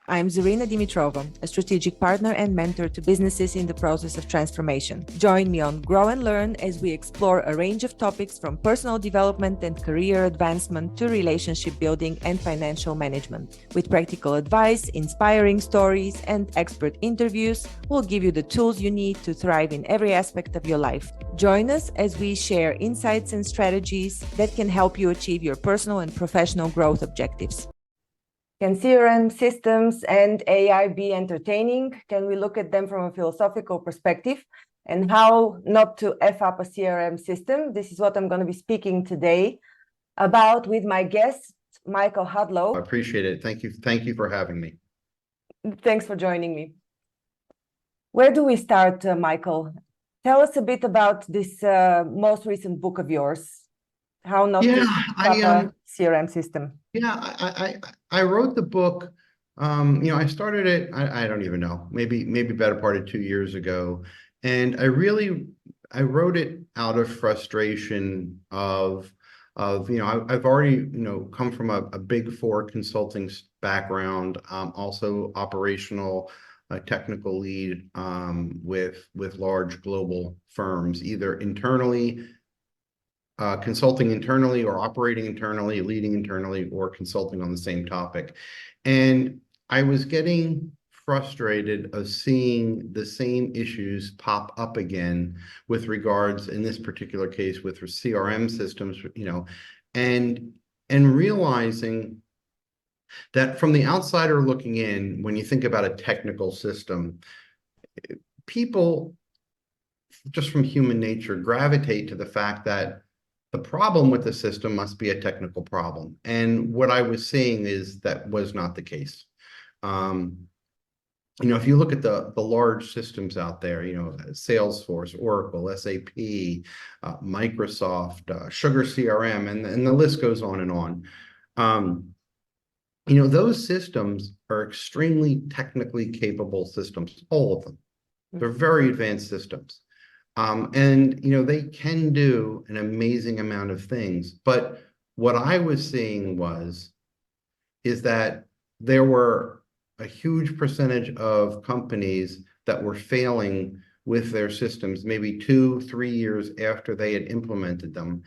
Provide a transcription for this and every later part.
I'm Zarina Dimitrova, a strategic partner and mentor to businesses in the process of transformation. Join me on Grow and Learn as we explore a range of topics from personal development and career advancement to relationship building and financial management. With practical advice, inspiring stories, and expert interviews, we'll give you the tools you need to thrive in every aspect of your life. Join us as we share insights and strategies that can help you achieve your personal and professional growth objectives. Can CRM systems and AI be entertaining? Can we look at them from a philosophical perspective? And how not to F up a CRM system? This is what I'm going to be speaking today about with my guest, Michael Hudlow. I appreciate it. Thank you. Thank you for having me. Thanks for joining me. Where do we start, Michael? Tell us a bit about this most recent book of yours. How not to F up a CRM system. I wrote the book. I started it. I don't even know. Maybe better part of 2 years ago, and I wrote it out of frustration of I've already come from a big four consulting background. Also operational, technical lead with large global firms, either internally. Consulting internally or operating internally, leading internally, or consulting on the same topic. And I was getting frustrated of seeing the same issues pop up again with regards, in this particular case, with CRM systems, and realizing that from the outsider looking in, when you think about a technical system, people, just from human nature, gravitate to the fact that the problem with the system must be a technical problem. And what I was seeing is that was not the case. If you look at the large systems out there, Salesforce, Oracle, SAP, Microsoft, Sugar CRM, and the list goes on and on. Those systems are extremely technically capable systems, all of them. They're very advanced systems. They can do an amazing amount of things. But what I was seeing is that there were a huge percentage of companies that were failing with their systems, maybe 2-3 years after they had implemented them.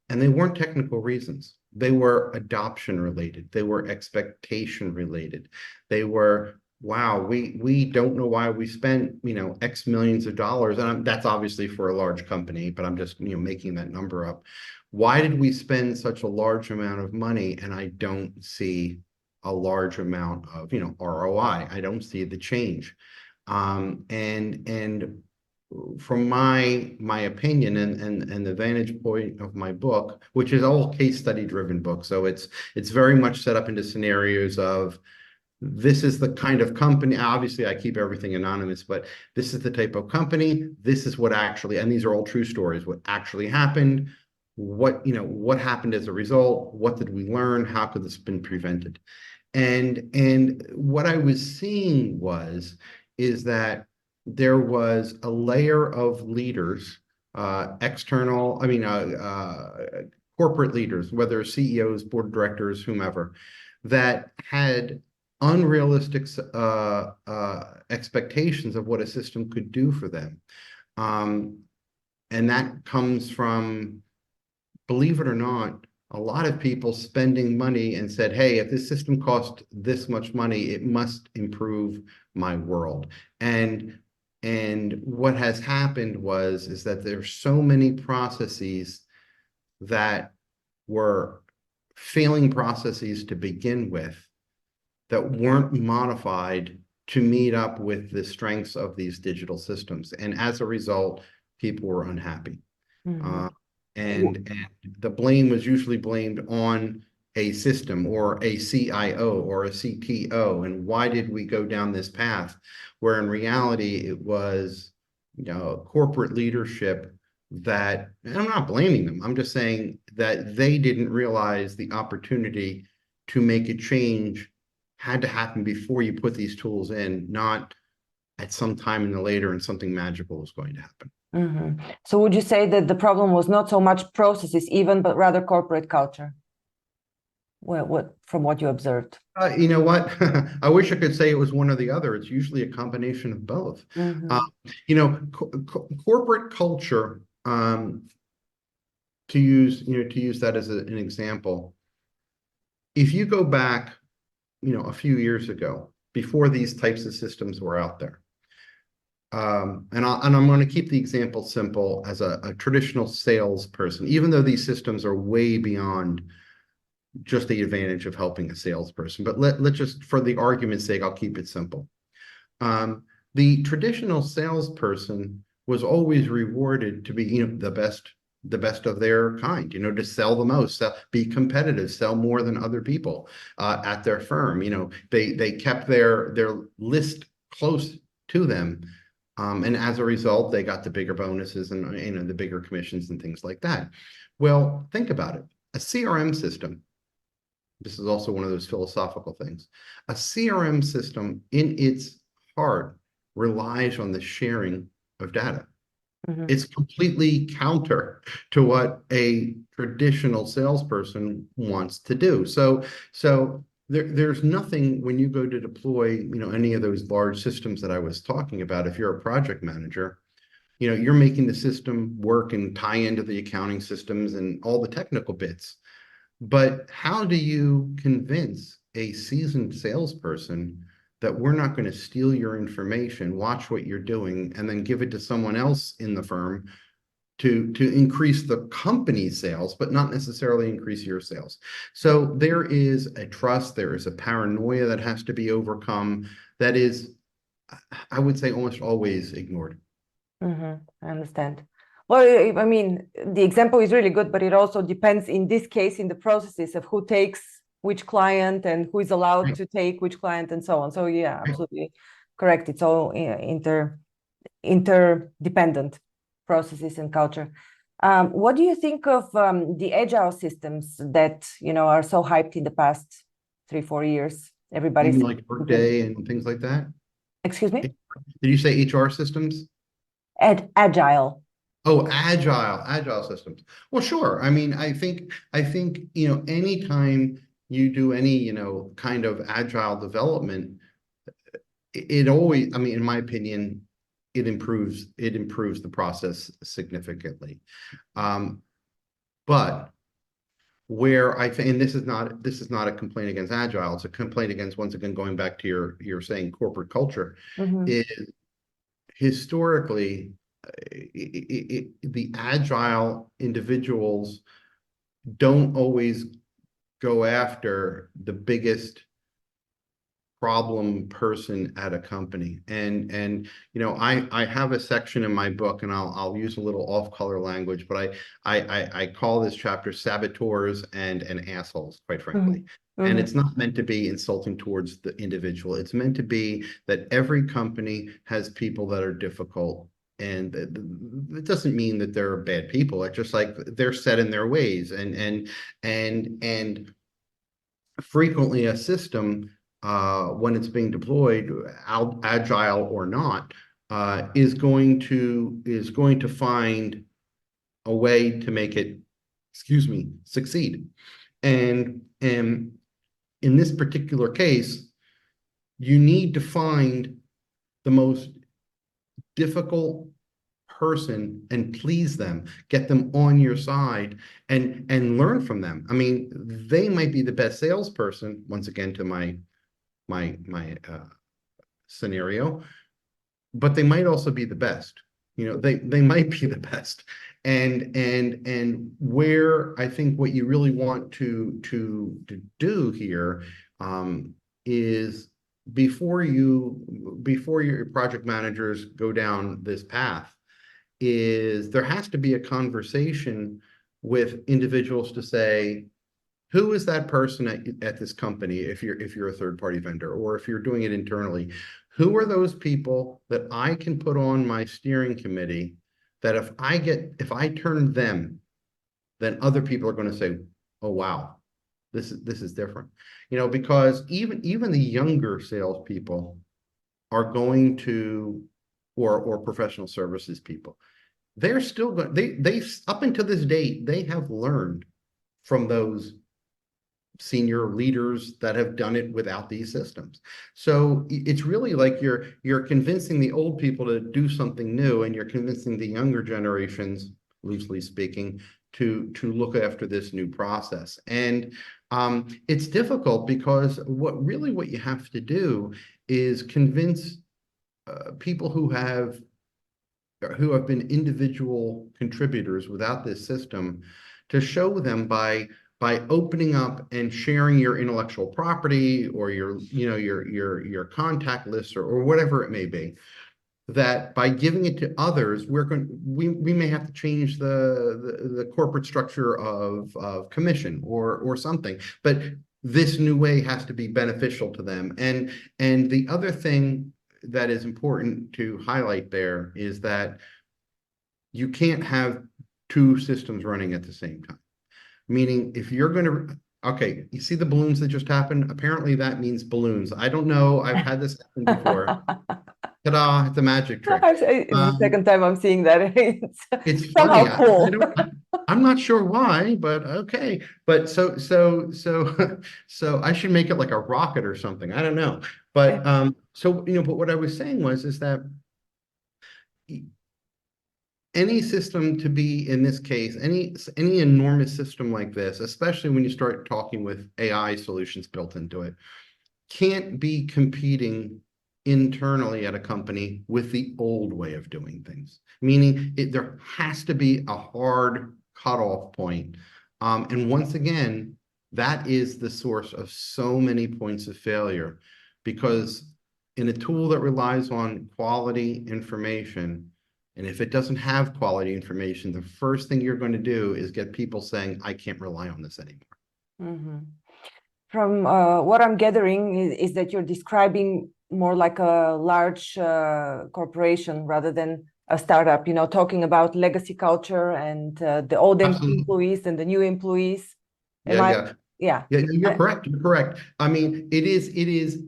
And they weren't technical reasons. They were adoption related. They were expectation related. They were, wow, we don't know why we spent, X millions of dollars. And that's obviously for a large company, but I'm just, making that number up. Why did we spend such a large amount of money? And I don't see a large amount of, ROI. I don't see the change. And from my opinion and the vantage point of my book, which is all case study driven book. So it's very much set up into scenarios of, this is the kind of company, obviously I keep everything anonymous, but this is the type of company, this is what actually, and these are all true stories, what actually happened, what happened as a result, what did we learn, how could this have been prevented? And what I was seeing is that there was a layer of leaders, corporate leaders, whether CEOs, board of directors, whomever, that had unrealistic expectations of what a system could do for them. And that comes from, believe it or not, a lot of people spending money and said, hey, if this system costs this much money, it must improve my world. And what has happened is that there's so many processes that were failing processes to begin with, that weren't modified to meet up with the strengths of these digital systems. And as a result, people were unhappy. Mm-hmm. And the blame was usually blamed on a system or a CIO or a CTO. And why did we go down this path? Where in reality, it was corporate leadership that, and I'm not blaming them, I'm just saying that they didn't realize the opportunity to make a change had to happen before you put these tools in, not at some time in the later and something magical is going to happen. Mm-hmm. So would you say that the problem was not so much processes even, but rather corporate culture? what from what you observed? You know what? I wish I could say it was one or the other. It's usually a combination of both. Mm-hmm. Corporate culture, to use that as an example. If you go back, a few years ago, before these types of systems were out there, and I'm going to keep the example simple as a traditional salesperson, even though these systems are way beyond just the advantage of helping a salesperson. But let's just, for the argument's sake, I'll keep it simple. The traditional salesperson was always rewarded to be, the best of their kind, to sell the most, be competitive, sell more than other people at their firm. They kept their list close to them. And as a result, they got the bigger bonuses and the bigger commissions and things like that. Well, think about it. A CRM system, this is also one of those philosophical things. A CRM system in its heart relies on the sharing of data. Mm-hmm. It's completely counter to what a traditional salesperson wants to do. So there's nothing when you go to deploy, any of those large systems that I was talking about. If you're a project manager, you're making the system work and tie into the accounting systems and all the technical bits. But how do you convince a seasoned salesperson that we're not going to steal your information, watch what you're doing, and then give it to someone else in the firm to increase the company's sales, but not necessarily increase your sales? So there is a trust, there is a paranoia that has to be overcome that is, I would say, almost always ignored. Mm-hmm. I understand. Well, I mean, the example is really good, but it also depends in this case in the processes of who takes which client and who is allowed to take which client and so on. So yeah, absolutely correct. It's all interdependent processes and culture. What do you think of the agile systems that are so hyped in the past 3-4 years? Everybody's like Workday and things like that. Excuse me? Did you say HR systems? Agile. Oh, agile systems. Well, sure. I mean, I think, anytime you do any, kind of agile development, it always, I mean, in my opinion, it improves the process significantly. But where I think, and this is not a complaint against agile, it's a complaint against, once again, going back to your saying corporate culture, Mm-hmm. is historically, the agile individuals don't always go after the biggest problem person at a company. And I have a section in my book, and I'll use a little off-color language, but I call this chapter Saboteurs and Assholes, quite frankly. Mm-hmm. And it's not meant to be insulting towards the individual. It's meant to be that every company has people that are difficult. And it doesn't mean that they're bad people. It's just like they're set in their ways. And frequently a system, when it's being deployed, agile or not, is going to find a way to make it, succeed. And in this particular case, you need to find the most difficult person and please them, get them on your side, and learn from them. I mean, they might be the best salesperson, once again, to my scenario, but they might also be the best. They might be the best. And where I think what you really want to do here is, before your project managers go down this path, is there has to be a conversation with individuals to say, who is that person at this company, if you're a third-party vendor, or if you're doing it internally, who are those people that I can put on my steering committee, that if I turn them, then other people are going to say, oh wow, this is different. Because even the younger salespeople are going to, or professional services people, they're still going, they up until this date, they have learned from those senior leaders that have done it without these systems. So it's really like you're convincing the old people to do something new, and you're convincing the younger generations, loosely speaking, to look after this new process. And it's difficult because what you have to do is convince people who have been individual contributors without this system, to show them by opening up and sharing your intellectual property, or your contact list, or whatever it may be, that by giving it to others, we may have to change the corporate structure of commission or something, but this new way has to be beneficial to them. And the other thing that is important to highlight there is that you can't have two systems running at the same time. Meaning, if you're going to, okay, you see the balloons that just happened? Apparently that means balloons. I don't know. I've had this happen before. Ta-da, it's a magic trick. It's the second time I'm seeing that. It's somehow funny. cool. I'm not sure why, but okay. But so I should make it like a rocket or something. I don't know. But but what I was saying is that any system, to be in this case, any enormous system like this, especially when you start talking with AI solutions built into it, can't be competing internally at a company with the old way of doing things. Meaning there has to be a hard cutoff point. And once again, that is the source of so many points of failure, because in a tool that relies on quality information, and if it doesn't have quality information, the first thing you're going to do is get people saying, I can't rely on this anymore. Mm-hmm. From what I'm gathering is that you're describing more like a large corporation rather than a startup, talking about legacy culture and the old employees and the new employees. Yeah. Yeah. You're correct. You're correct. I mean, it is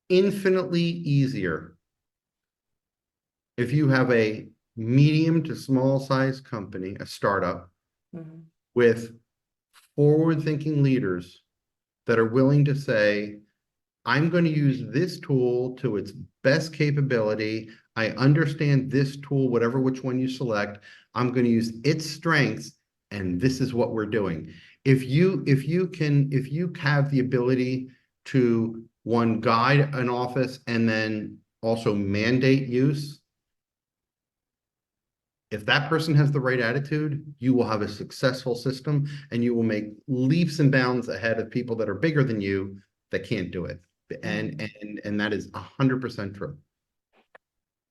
infinitely easier if you have a medium to small size company, a startup, mm-hmm. with forward-thinking leaders that are willing to say, I'm going to use this tool to its best capability. I understand this tool, which one you select. I'm going to use its strengths, and this is what we're doing. If you have the ability to, one, guide an office and then also mandate use, if that person has the right attitude, you will have a successful system, and you will make leaps and bounds ahead of people that are bigger than you that can't do it. And that is 100% true.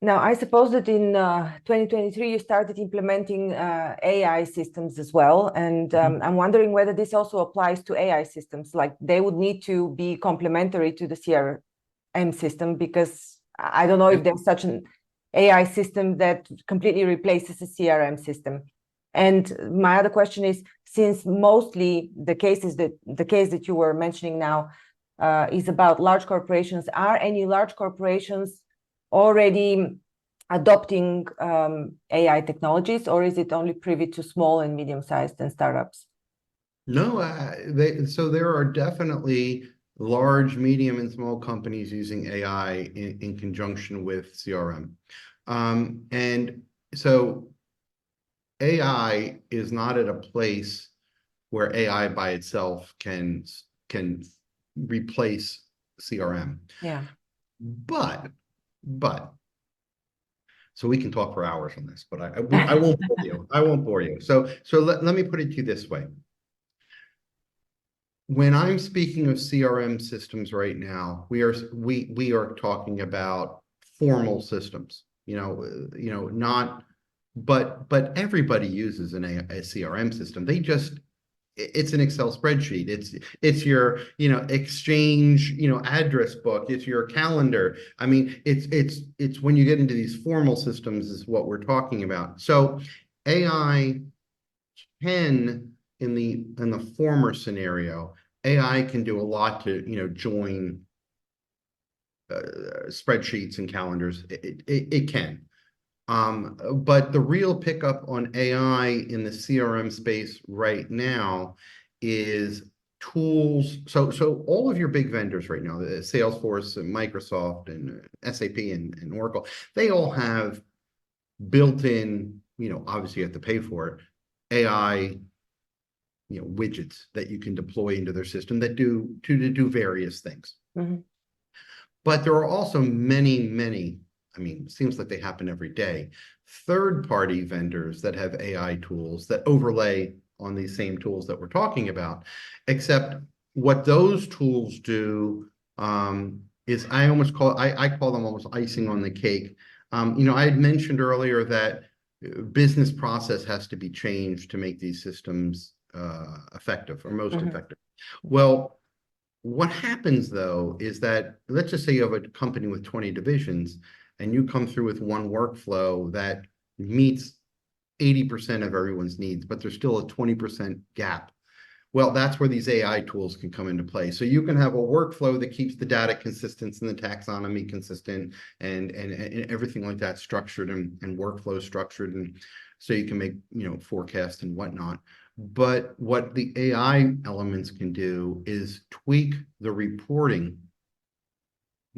Now, I suppose that in 2023, you started implementing AI systems as well. And I'm wondering whether this also applies to AI systems, like they would need to be complementary to the CRM system, because I don't know if there's such an AI system that completely replaces the CRM system. And my other question is, since mostly the case that you were mentioning now is about large corporations, are any large corporations already adopting AI technologies, or is it only privy to small and medium-sized and startups? No, so there are definitely large, medium, and small companies using AI in conjunction with CRM. And so AI is not at a place where AI by itself can replace CRM. Yeah. But so we can talk for hours on this, but I won't bore you. I won't bore you. So let me put it to you this way. When I'm speaking of CRM systems right now, we are talking about formal systems. Not, but everybody uses a CRM system. It's an Excel spreadsheet. It's your Exchange address book. It's your calendar. I mean, it's when you get into these formal systems is what we're talking about. So AI can, in the former scenario, AI can do a lot to join spreadsheets and calendars. It can. But the real pickup on AI in the CRM space right now is tools. So all of your big vendors right now, the Salesforce and Microsoft and SAP and Oracle, they all have built-in, obviously you have to pay for it, AI, widgets that you can deploy into their system that do various things. Mhm. But there are also many, it seems like they happen every day, third-party vendors that have AI tools that overlay on these same tools that we're talking about, except what those tools do is I call them almost icing on the cake. I had mentioned earlier that business process has to be changed to make these systems effective or most effective. Well, what happens though is that, let's just say you have a company with 20 divisions and you come through with one workflow that meets 80% of everyone's needs, but there's still a 20% gap. Well, that's where these AI tools can come into play. So you can have a workflow that keeps the data consistent and the taxonomy consistent and everything like that structured and workflow structured, and so you can make forecasts and whatnot. But what the AI elements can do is tweak the reporting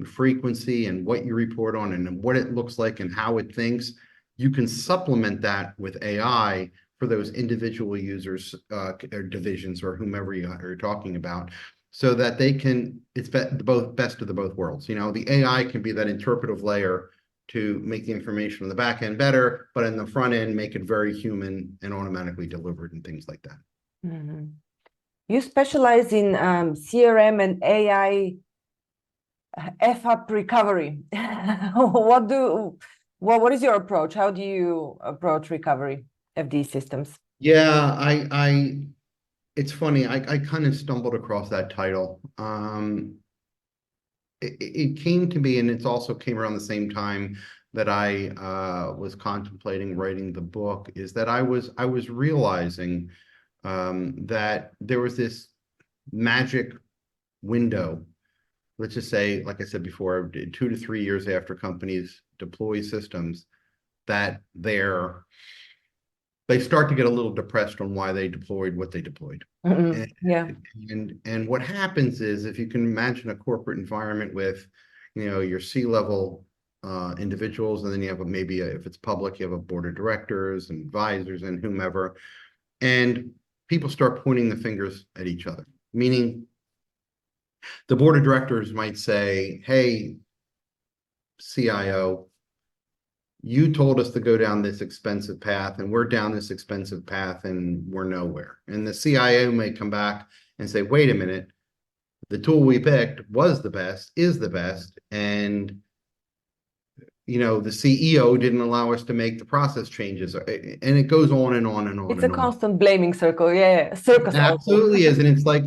frequency and what you report on and what it looks like and how it thinks. You can supplement that with AI for those individual users or divisions or whomever you are talking about, so that they can, it's both best of the both worlds. The AI can be that interpretive layer to make the information on the back end better, but in the front end, make it very human and automatically delivered and things like that. Mm-hmm. You specialize in CRM and AI F-up recovery. What is your approach? How do you approach recovery of these systems? Yeah, it's funny. I kind of stumbled across that title. It came to me, and it's also came around the same time that I was contemplating writing the book, is that I was realizing that there was this magic window. Let's just say, like I said before, 2 to 3 years after companies deploy systems, that they start to get a little depressed on why they deployed what they deployed. Yeah. And what happens is, if you can imagine a corporate environment with, your C-level individuals, and then you have if it's public, you have a board of directors and advisors and whomever, and people start pointing the fingers at each other, meaning the board of directors might say, hey, CIO, you told us to go down this expensive path, and we're down this expensive path, and we're nowhere. And the CIO may come back and say, wait a minute, the tool we picked was the best, is the best, and the CEO didn't allow us to make the process changes. And it goes on and on and on. It's a constant blaming circle. Yeah. Circus. Absolutely is. And it's like,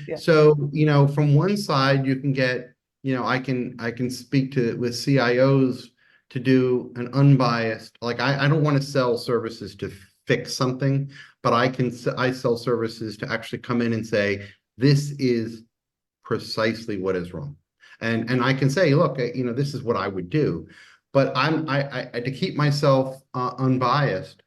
Yeah. from one side, you can get, I can speak with CIOs to do an unbiased, like I don't want to sell services to fix something, but I sell services to actually come in and say, this is precisely what is wrong. And I can say, look, this is what I would do. But to keep myself unbiased,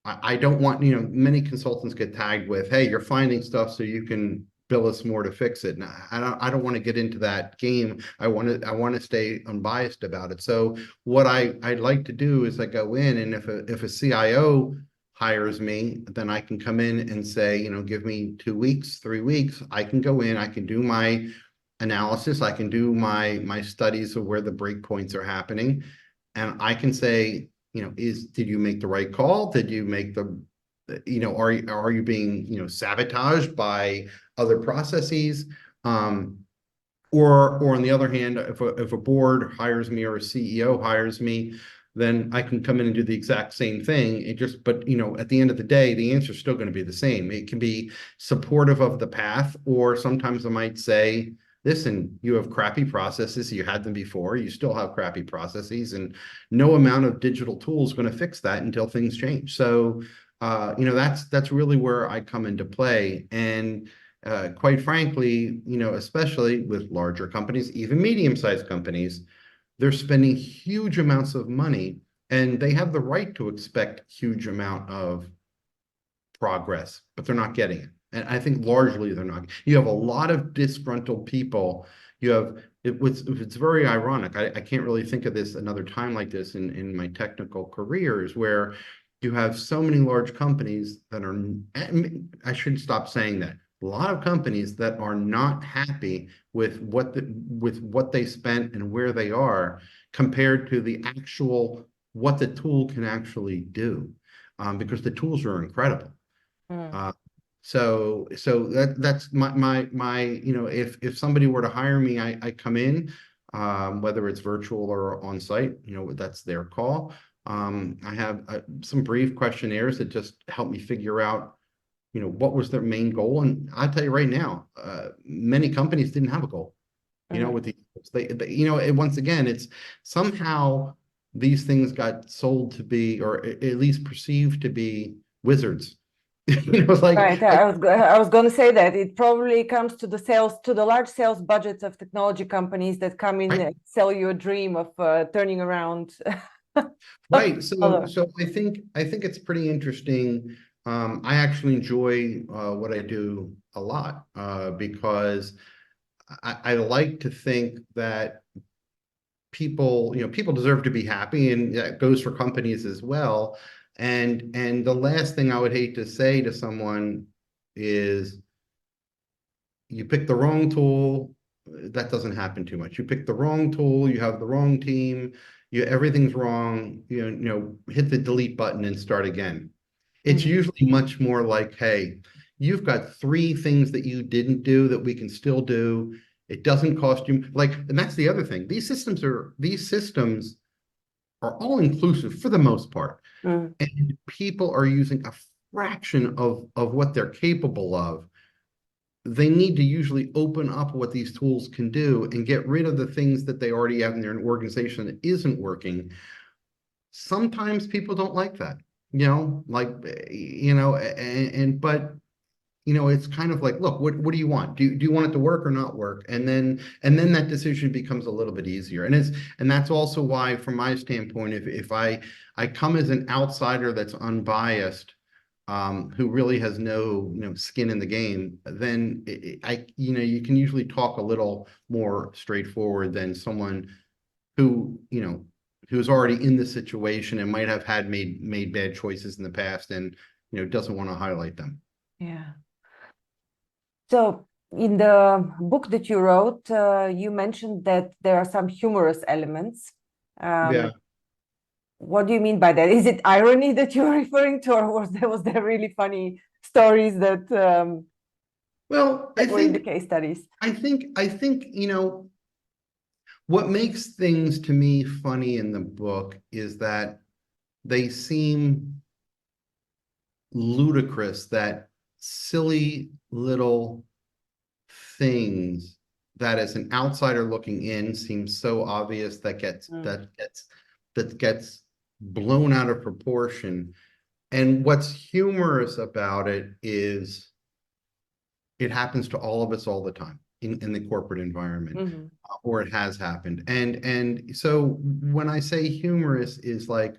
I don't want, many consultants get tagged with, hey, you're finding stuff so you can bill us more to fix it. And I don't want to get into that game. I want to stay unbiased about it. So what I'd like to do is I go in, and if a CIO hires me, then I can come in and say, give me 2 weeks, 3 weeks. I can go in, I can do my analysis, I can do my studies of where the breakpoints are happening, and I can say, did you make the right call? Did you make are you being, sabotaged by other processes? Or on the other hand, if a board hires me or a CEO hires me, then I can come in and do the exact same thing. But at the end of the day, the answer is still going to be the same. It can be supportive of the path, or sometimes I might say, listen, you have crappy processes. You had them before. You still have crappy processes, and no amount of digital tool is going to fix that until things change. So, that's really where I come into play. And quite frankly, especially with larger companies, even medium-sized companies, they're spending huge amounts of money, and they have the right to expect huge amount of progress, but they're not getting it. And I think largely they're not. You have a lot of disgruntled people. You have it's very ironic. I can't really think of this another time like this in my technical careers where you have so many large companies that are, I should stop saying that. A lot of companies that are not happy with what they spent and where they are compared to the actual what the tool can actually do, because the tools are incredible. Mm. So that's my if somebody were to hire me, I come in, whether it's virtual or on site, that's their call. I have some brief questionnaires that just help me figure out what was their main goal. And I'll tell you right now, many companies didn't have a goal, with and once again, it's somehow these things got sold to be, or at least perceived to be, wizards. Like, Right. I was going to say that it probably comes to the large sales budgets of technology companies that come in right, and sell you a dream of turning around. right. So I think it's pretty interesting. I actually enjoy what I do a lot, because I like to think that people deserve to be happy, and that goes for companies as well. And the last thing I would hate to say to someone is, you pick the wrong tool. That doesn't happen too much. You pick the wrong tool, you have the wrong team, everything's wrong, hit the delete button and start again. It's usually much more like, hey, you've got 3 things that you didn't do that we can still do. It doesn't cost you, like, and that's the other thing. These systems are all inclusive for the most part. Mm. And people are using a fraction of what they're capable of. They need to usually open up what these tools can do and get rid of the things that they already have in their organization that isn't working. Sometimes people don't like that, like, but it's kind of like, look, what do you want? Do you want it to work or not work? And then that decision becomes a little bit easier. And that's also why, from my standpoint, if I come as an outsider that's unbiased, who really has no skin in the game, then you can usually talk a little more straightforward than someone who who's already in the situation and might have had made bad choices in the past, and doesn't want to highlight them. Yeah. So in the book that you wrote, you mentioned that there are some humorous elements. Yeah. What do you mean by that? Is it irony that you're referring to, or was there really funny stories that Well, that were in the case studies? I think what makes things to me funny in the book is that they seem ludicrous, that silly little things that as an outsider looking in seem so obvious, that gets blown out of proportion. And what's humorous about it is it happens to all of us all the time in the corporate environment, or it has happened. And so when I say humorous, is like,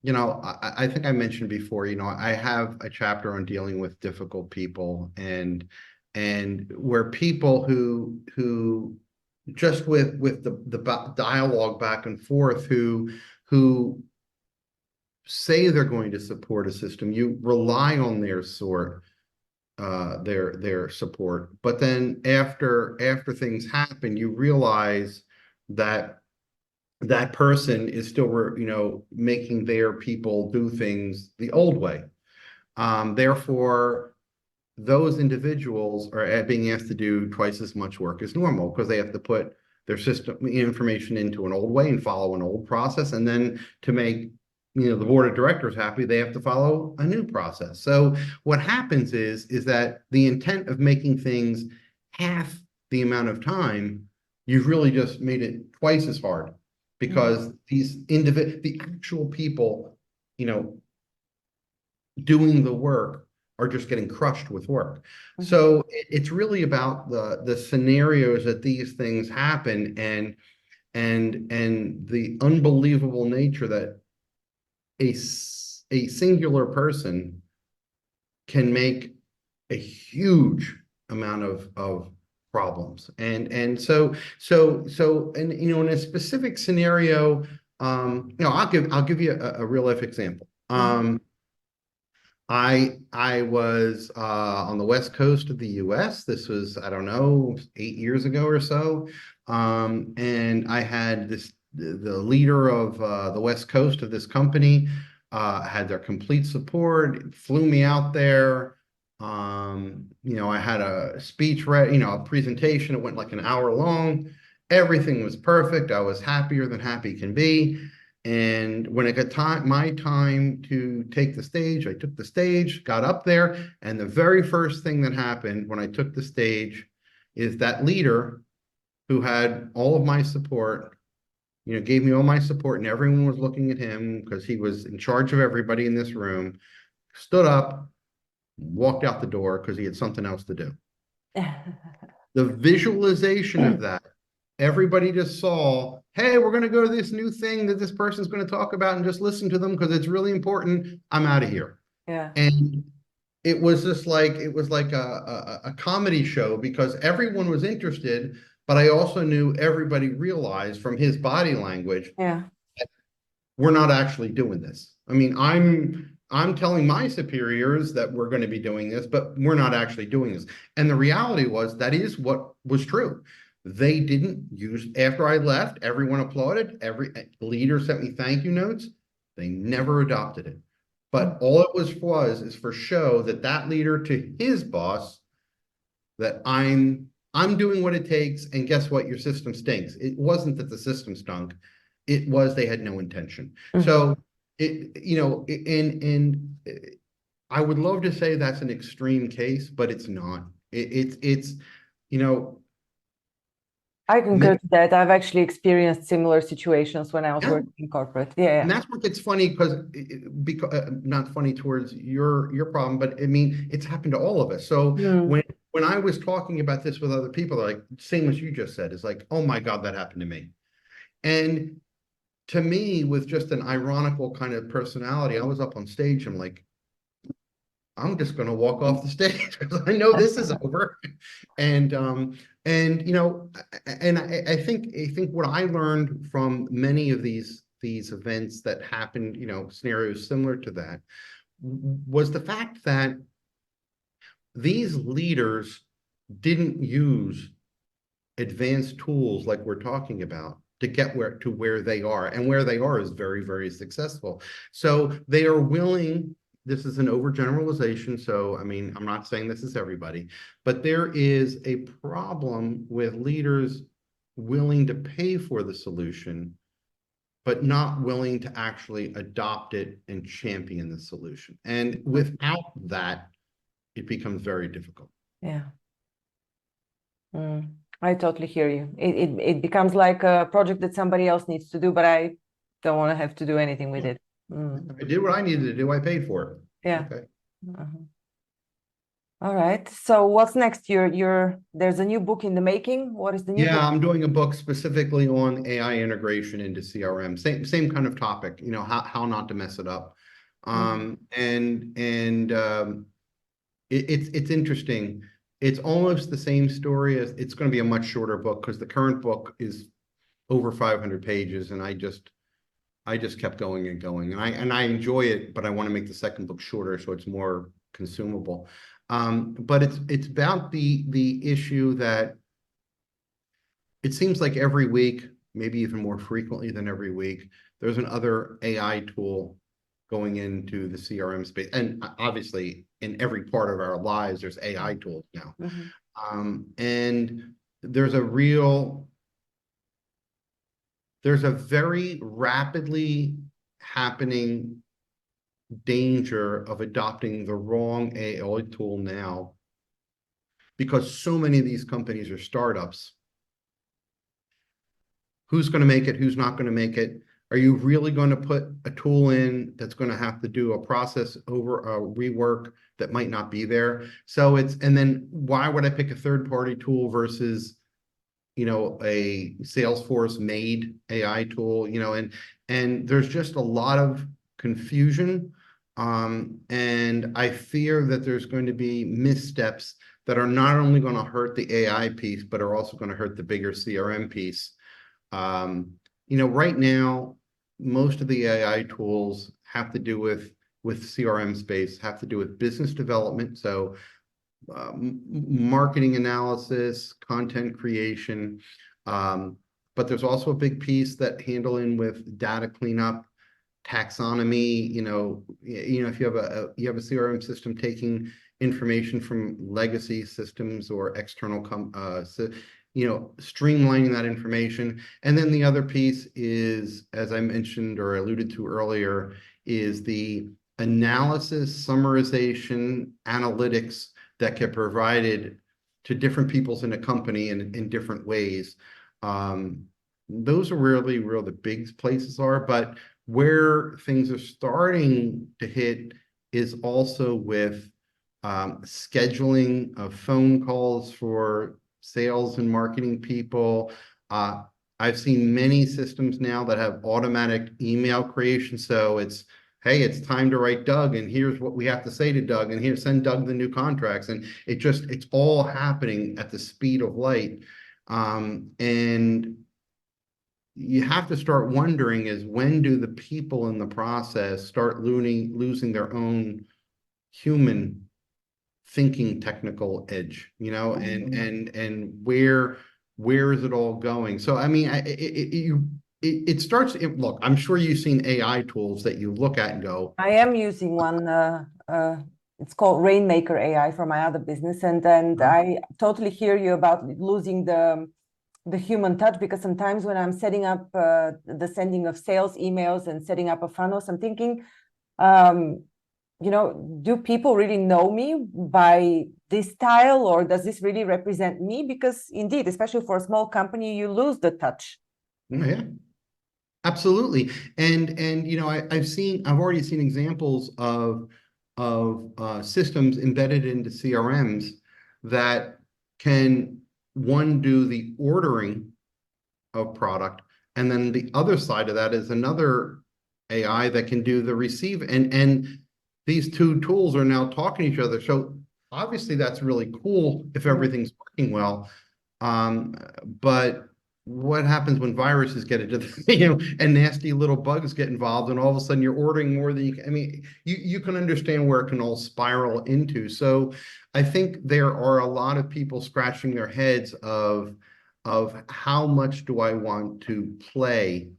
I think I mentioned before, I have a chapter on dealing with difficult people, and where people who just with the dialogue back and forth, who say they're going to support a system, you rely on their support, but then after things happen, you realize that that person is still making their people do things the old way. Therefore, those individuals are being asked to do twice as much work as normal, because they have to put their system information into an old way and follow an old process, and then to make the board of directors happy, they have to follow a new process. So what happens is that the intent of making things half the amount of time, you've really just made it twice as hard, because the actual people doing the work are just getting crushed with work. So it's really about the scenarios that these things happen, and the unbelievable nature that a singular person can make a huge amount of problems. And so and in a specific scenario, I'll give you a real life example. I was on the West Coast of the US. This was, I don't know, 8 years ago or so. And I had the leader of the West Coast of this company had their complete support, flew me out there. I had a speech ready, a presentation. It went like an hour long. Everything was perfect. I was happier than happy can be. And when it got my time to take the stage, I took the stage, got up there, and the very first thing that happened when I took the stage is that leader who had all of my support, gave me all my support, and everyone was looking at him because he was in charge of everybody in this room, stood up, walked out the door because he had something else to do. The visualization of that, everybody just saw, hey, we're going to go to this new thing that this person's going to talk about and just listen to them because it's really important. I'm out of here. Yeah. And it was just like, it was like a comedy show because everyone was interested, but I also knew everybody realized from his body language, Yeah. we're not actually doing this. I mean, I'm telling my superiors that we're going to be doing this, but we're not actually doing this. And the reality was that is what was true. They didn't use, after I left, everyone applauded, every leader sent me thank you notes. They never adopted it. But all it was is for show that leader to his boss that I'm doing what it takes, and guess what? Your system stinks. It wasn't that the system stunk. It was they had no intention. So I would love to say that's an extreme case, but it's not. It's I concur to that. I've actually experienced similar situations when I was Yeah. working in corporate. Yeah. And that's what gets funny because not funny towards your problem, but I mean, it's happened to all of us. So when I was talking about this with other people, they're like, same as you just said, it's like, oh my God, that happened to me. And to me, with just an ironical kind of personality, I was up on stage. I'm like, I'm just going to walk off the stage because I know this is over. And I think what I learned from many of these events that happened, scenarios similar to that, was the fact that these leaders didn't use advanced tools like we're talking about to get where they are, and where they are is very, very successful. So they are willing. This is an overgeneralization, so I mean, I'm not saying this is everybody, but there is a problem with leaders willing to pay for the solution, but not willing to actually adopt it and champion the solution. And without that, it becomes very difficult. Yeah. I totally hear you. It becomes like a project that somebody else needs to do, but I don't want to have to do anything with it. I did what I needed to do. I paid for it. Yeah. Okay. All right. So what's next? There's a new book in the making. What is the new book? I'm doing a book specifically on AI integration into CRM. Same kind of topic, how not to mess it up. It's interesting. It's almost the same story as, it's going to be a much shorter book because the current book is over 500 pages, and I just kept going and going, and I enjoy it, but I want to make the second book shorter so it's more consumable. But it's about the issue that it seems like every week, maybe even more frequently than every week, there's another AI tool going into the CRM space. And obviously in every part of our lives, there's AI tools now. And there's a very rapidly happening danger of adopting the wrong AI tool now, because so many of these companies are startups. Who's going to make it? Who's not going to make it? Are you really going to put a tool in that's going to have to do a process over a rework that might not be there? So and then why would I pick a third-party tool versus, a Salesforce made AI tool, and there's just a lot of confusion And I fear that there's going to be missteps that are not only going to hurt the AI piece, but are also going to hurt the bigger CRM piece. Right now, most of the AI tools have to do with CRM space, have to do with business development. So marketing analysis, content creation. But there's also a big piece that handling with data cleanup, taxonomy. If you have a CRM system taking information from legacy systems or external streamlining that information. And then the other piece is, as I mentioned or alluded to earlier, is the analysis, summarization, analytics that get provided to different peoples in a company in different ways. Those are really where the big places are, but where things are starting to hit is also with scheduling of phone calls for sales and marketing people. I've seen many systems now that have automatic email creation. So it's, hey, it's time to write Doug, and here's what we have to say to Doug, and here, send Doug the new contracts. And it's all happening at the speed of light. And you have to start wondering is, when do the people in the process start losing their own human thinking technical edge, and where is it all going? So, I mean, it starts, look, I'm sure you've seen AI tools that you look at and go, I am using one. It's called Rainmaker AI for my other business, and I totally hear you about losing the human touch, because sometimes when I'm setting up the sending of sales emails and setting up a funnel, I'm thinking, do people really know me by this style, or does this really represent me? Because indeed, especially for a small company, you lose the touch. yeah. Absolutely. And I've already seen examples of systems embedded into CRMs that can, one, do the ordering of product, and then the other side of that is another AI that can do the receive, and these two tools are now talking to each other. So obviously that's really cool if everything's working well. But what happens when viruses get into and nasty little bugs get involved, and all of a sudden you're ordering more than you can? I mean, you can understand where it can all spiral into. So I think there are a lot of people scratching their heads of how much do I want to play,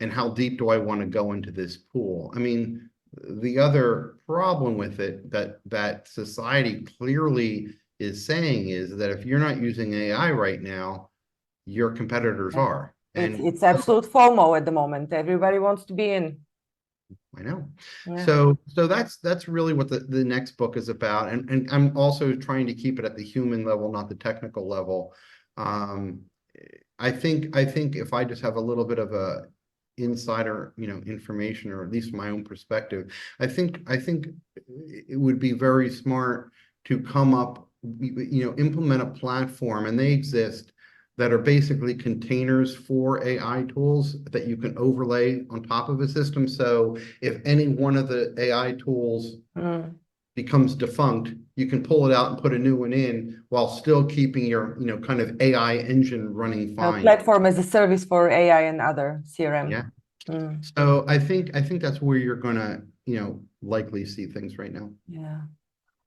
and how deep do I want to go into this pool? I mean, the other problem with it that society clearly is saying is that if you're not using AI right now, your competitors are. And it's absolute FOMO at the moment. Everybody wants to be in. I know. Yeah. So that's really what the next book is about. And I'm also trying to keep it at the human level, not the technical level. I think if I just have a little bit of a insider, information, or at least my own perspective, I think it would be very smart to come up, implement a platform, and they exist, that are basically containers for AI tools that you can overlay on top of a system. So if any one of the AI tools becomes defunct, you can pull it out and put a new one in while still keeping your, kind of AI engine running fine. Platform as a service for AI and other CRM. Yeah. So I think that's where you're gonna, likely see things right now. Yeah.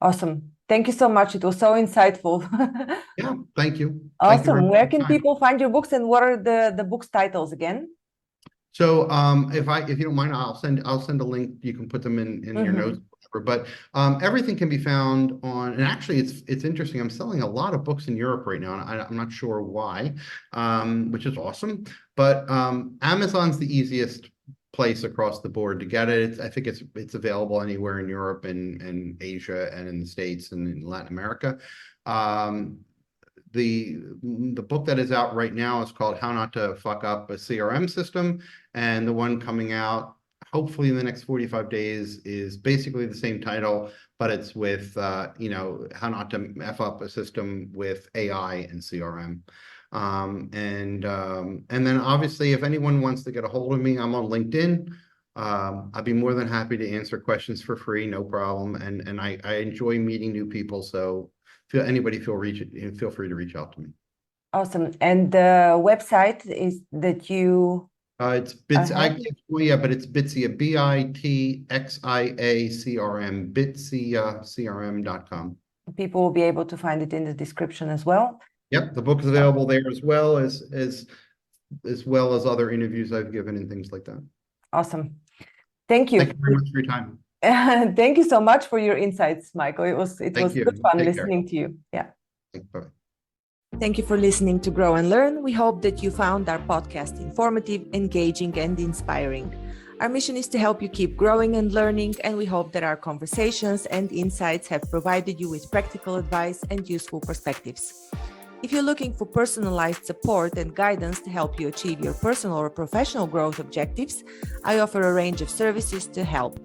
Awesome. Thank you so much. It was so insightful. Yeah, thank you. Awesome. Thank you. Where can people find your books, and what are the books titles again? So if you don't mind, I'll send a link. You can put them in your notes, whatever. But everything can be found on, and actually it's interesting. I'm selling a lot of books in Europe right now, and I'm not sure why, which is awesome. But Amazon's the easiest place across the board to get it. I think it's available anywhere in Europe and Asia and in the States and in Latin America. The book that is out right now is called How Not to Fuck Up a CRM System, and the one coming out hopefully in the next 45 days is basically the same title, but it's with how not to F up a system with AI and CRM. And then obviously, if anyone wants to get a hold of me, I'm on LinkedIn. I'd be more than happy to answer questions for free, no problem. And I enjoy meeting new people. So feel free to reach out to me. Awesome. And the website is that you It's Bitsia, but it's Bitsia, BITXIA CRM, people will be able to find it in the description as well. Yep, the book is available there as well as other interviews I've given and things like that. Awesome. Thank you. Thank you very much for your time. Thank you so much for your insights, Michael. It was good fun listening to you. Yeah. Bye. Thank you for listening to Grow and Learn. We hope that you found our podcast informative, engaging, and inspiring. Our mission is to help you keep growing and learning, and we hope that our conversations and insights have provided you with practical advice and useful perspectives. If you're looking for personalized support and guidance to help you achieve your personal or professional growth objectives, I offer a range of services to help.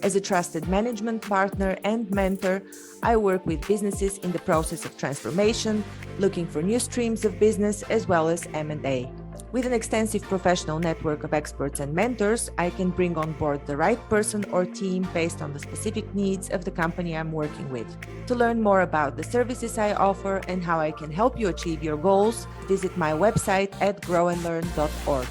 As a trusted management partner and mentor, I work with businesses in the process of transformation, looking for new streams of business as well as M&A. With an extensive professional network of experts and mentors, I can bring on board the right person or team based on the specific needs of the company I'm working with. To learn more about the services I offer and how I can help you achieve your goals, visit my website at grownlearn.org.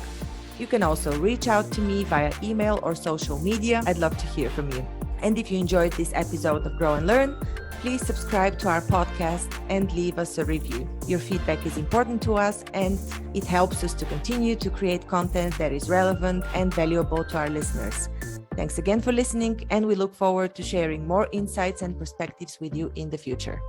You can also reach out to me via email or social media. I'd love to hear from you. And if you enjoyed this episode of Grow and Learn, please subscribe to our podcast and leave us a review. Your feedback is important to us and it helps us to continue to create content that is relevant and valuable to our listeners. Thanks again for listening, and we look forward to sharing more insights and perspectives with you in the future.